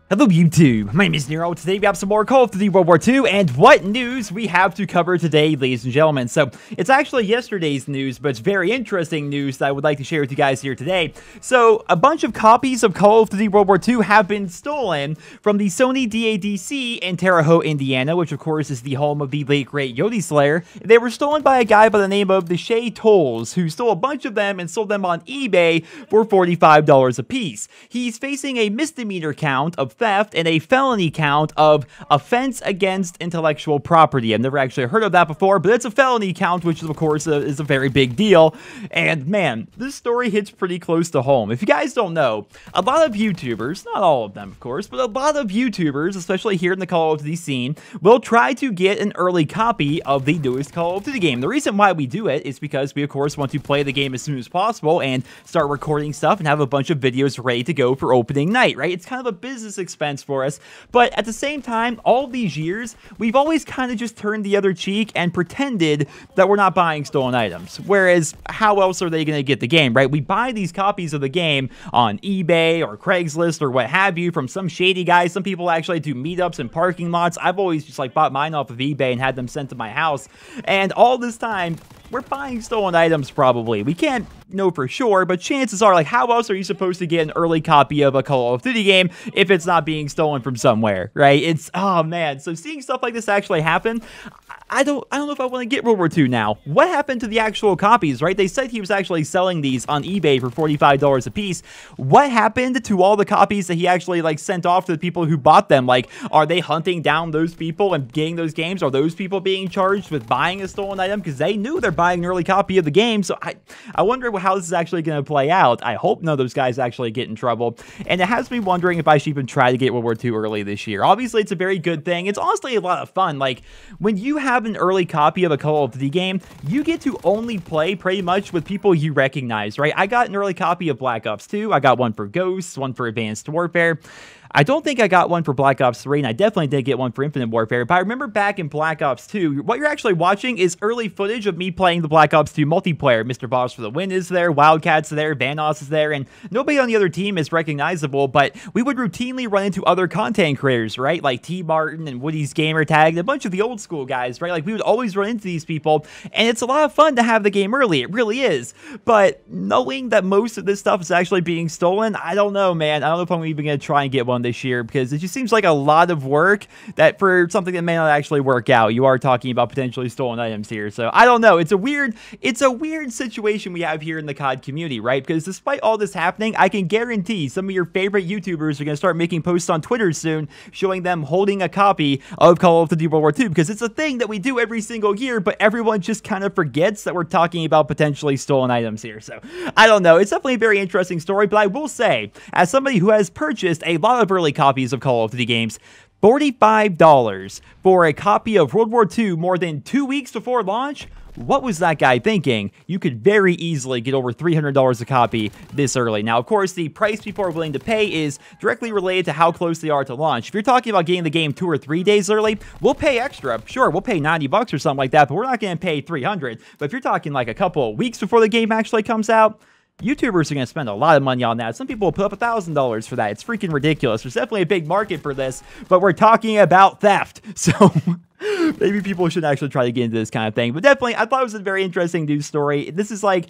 Hello YouTube, my name is Nero. Today we have some more Call of Duty WWII, and what news we have to cover today, ladies and gentlemen. So, it's actually yesterday's news, but it's very interesting news that I would like to share with you guys here today. So, a bunch of copies of Call of Duty WWII have been stolen from the Sony DADC in Terre Haute, Indiana, which of course is the home of the late great Yodi Slayer. They were stolen by a guy by the name of Deshay Tolls, who stole a bunch of them and sold them on eBay for $45 a piece. He's facing a misdemeanor count of theft and a felony count of offense against intellectual property. I've never actually heard of that before, but it's a felony count, which of course is a very big deal. And man, this story hits pretty close to home. If you guys don't know, a lot of YouTubers, not all of them of course, but a lot of YouTubers, especially here in the Call of Duty scene, will try to get an early copy of the newest Call of Duty game. The reason why we do it is because we of course want to play the game as soon as possible and start recording stuff and have a bunch of videos ready to go for opening night, right? It's kind of a business expense for us, but at the same time, all these years, we've always kind of just turned the other cheek and pretended that we're not buying stolen items. Whereas, how else are they going to get the game, right? We buy these copies of the game on eBay or Craigslist or what have you from some shady guy. Some people actually do meetups and parking lots. I've always just like bought mine off of eBay and had them sent to my house. And all this time, we're buying stolen items probably. We can't know for sure, but chances are, like, how else are you supposed to get an early copy of a Call of Duty game if it's not being stolen from somewhere, right? It's, oh man. So seeing stuff like this actually happen, I don't know if I want to get World War II now. What happened to the actual copies, right? They said he was actually selling these on eBay for $45 a piece. What happened to all the copies that he actually, like, sent off to the people who bought them? Like, are they hunting down those people and getting those games? Are those people being charged with buying a stolen item? Because they knew they're buying an early copy of the game. So I wonder how this is actually going to play out. I hope none of those guys actually get in trouble. And it has me wondering if I should even try to get World War II early this year. Obviously, it's a very good thing. It's honestly a lot of fun. Like, when you have an early copy of a Call of Duty game, you get to only play pretty much with people you recognize, right? I got an early copy of Black Ops 2. I got one for Ghosts, one for Advanced Warfare. I don't think I got one for Black Ops 3, and I definitely did get one for Infinite Warfare, but I remember back in Black Ops 2, what you're actually watching is early footage of me playing the Black Ops 2 multiplayer. Mr. Boss for the Win is there, Wildcat's there, Vanoss is there, and nobody on the other team is recognizable, but we would routinely run into other content creators, right? Like T. Martin and Woody's Gamer Tag, and a bunch of the old school guys, right? Like, we would always run into these people, and it's a lot of fun to have the game early. It really is. But knowing that most of this stuff is actually being stolen, I don't know, man. I don't know if I'm even going to try and get one this year, because it just seems like a lot of work that for something that may not actually work out. You are talking about potentially stolen items here. So I don't know. It's a weird situation we have here in the COD community, right? Because despite all this happening, I can guarantee some of your favorite YouTubers are going to start making posts on Twitter soon showing them holding a copy of Call of Duty World War II, because it's a thing that we do every single year, but everyone just kind of forgets that we're talking about potentially stolen items here. So I don't know. It's definitely a very interesting story, but I will say, as somebody who has purchased a lot of early copies of Call of Duty games, $45 for a copy of World War II more than 2 weeks before launch? What was that guy thinking? You could very easily get over $300 a copy this early. Now, of course, the price people are willing to pay is directly related to how close they are to launch. If you're talking about getting the game 2 or 3 days early, we'll pay extra. Sure, we'll pay $90 or something like that, but we're not going to pay $300. But if you're talking like a couple of weeks before the game actually comes out, YouTubers are going to spend a lot of money on that. Some people will put up $1,000 for that. It's freaking ridiculous. There's definitely a big market for this, but we're talking about theft. So maybe people should actually try to get into this kind of thing. But definitely, I thought it was a very interesting news story. This is like,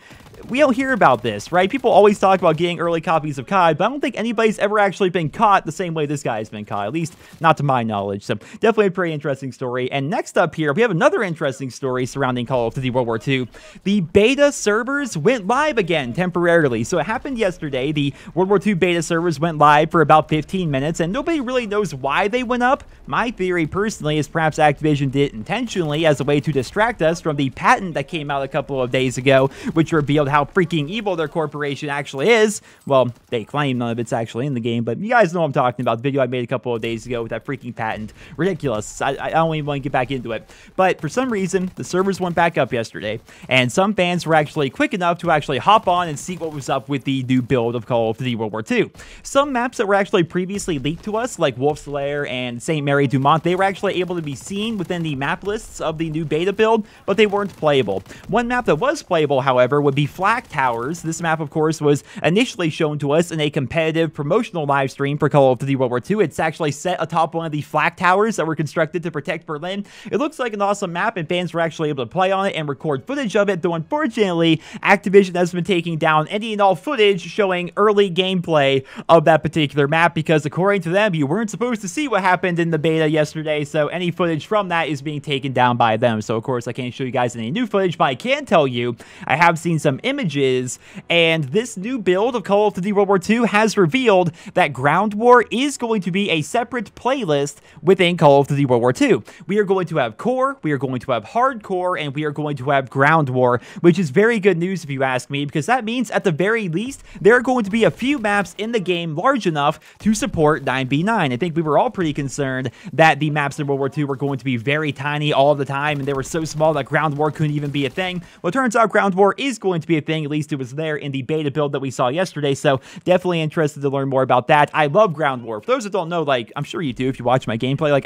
we don't hear about this, right? People always talk about getting early copies of COD, but I don't think anybody's ever actually been caught the same way this guy's been caught, at least not to my knowledge. So definitely a pretty interesting story. And next up here, we have another interesting story surrounding Call of Duty World War II. The beta servers went live again temporarily. So it happened yesterday. The World War II beta servers went live for about 15 minutes, and nobody really knows why they went up. My theory, personally, is perhaps Activision did it intentionally as a way to distract us from the patent that came out a couple of days ago, which revealed how freaking evil their corporation actually is. Well, they claim none of it's actually in the game, but you guys know what I'm talking about. The video I made a couple of days ago with that freaking patent. Ridiculous. I don't even want to get back into it. But for some reason, the servers went back up yesterday, and some fans were actually quick enough to actually hop on and see what was up with the new build of Call of Duty World War II. Some maps that were actually previously leaked to us, like Wolf's Lair and St. Mary Dumont, they were actually able to be seen seen within the map lists of the new beta build, but they weren't playable. One map that was playable, however, would be Flak Towers. This map, of course, was initially shown to us in a competitive promotional live stream for Call of Duty WWII. It's actually set atop one of the Flak Towers that were constructed to protect Berlin. It looks like an awesome map, and fans were actually able to play on it and record footage of it, though unfortunately, Activision has been taking down any and all footage showing early gameplay of that particular map, because according to them, you weren't supposed to see what happened in the beta yesterday, so any footage from that is being taken down by them. So of course, I can't show you guys any new footage, but I can tell you I have seen some images, and this new build of Call of Duty WWII has revealed that Ground War is going to be a separate playlist within Call of Duty WWII. We are going to have Core, we are going to have Hardcore, and we are going to have Ground War, which is very good news if you ask me, because that means at the very least, there are going to be a few maps in the game large enough to support 9v9. I think we were all pretty concerned that the maps in World War II were going to be very tiny all the time, and they were so small that Ground War couldn't even be a thing. Well, it turns out Ground War is going to be a thing. At least it was there in the beta build that we saw yesterday, so definitely interested to learn more about that. I love Ground War. For those that don't know, like, I'm sure you do if you watch my gameplay, like,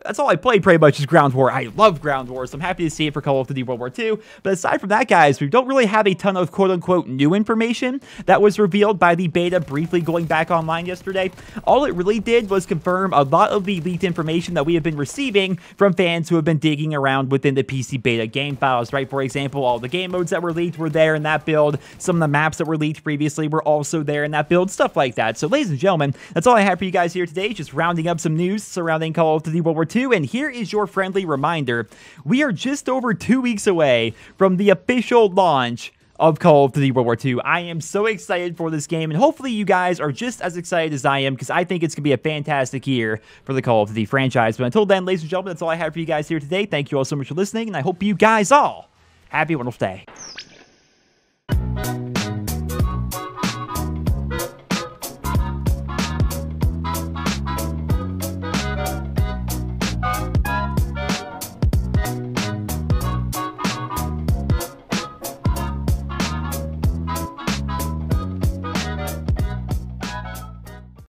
that's all I play pretty much is Ground War. I love Ground War, so I'm happy to see it for Call of Duty WWII. But aside from that, guys, we don't really have a ton of quote-unquote new information that was revealed by the beta briefly going back online yesterday. All it really did was confirm a lot of the leaked information that we have been receiving from fans who have been digging around within the PC beta game files, right? For example, all the game modes that were leaked were there in that build. Some of the maps that were leaked previously were also there in that build, stuff like that. So, ladies and gentlemen, that's all I have for you guys here today, just rounding up some news surrounding Call of Duty WWII. And here is your friendly reminder. We are just over 2 weeks away from the official launch of Call of Duty WWII. I am so excited for this game, and hopefully you guys are just as excited as I am, because I think it's going to be a fantastic year for the Call of Duty franchise. But until then, ladies and gentlemen, that's all I have for you guys here today. Thank you all so much for listening, and I hope you guys all have a wonderful day.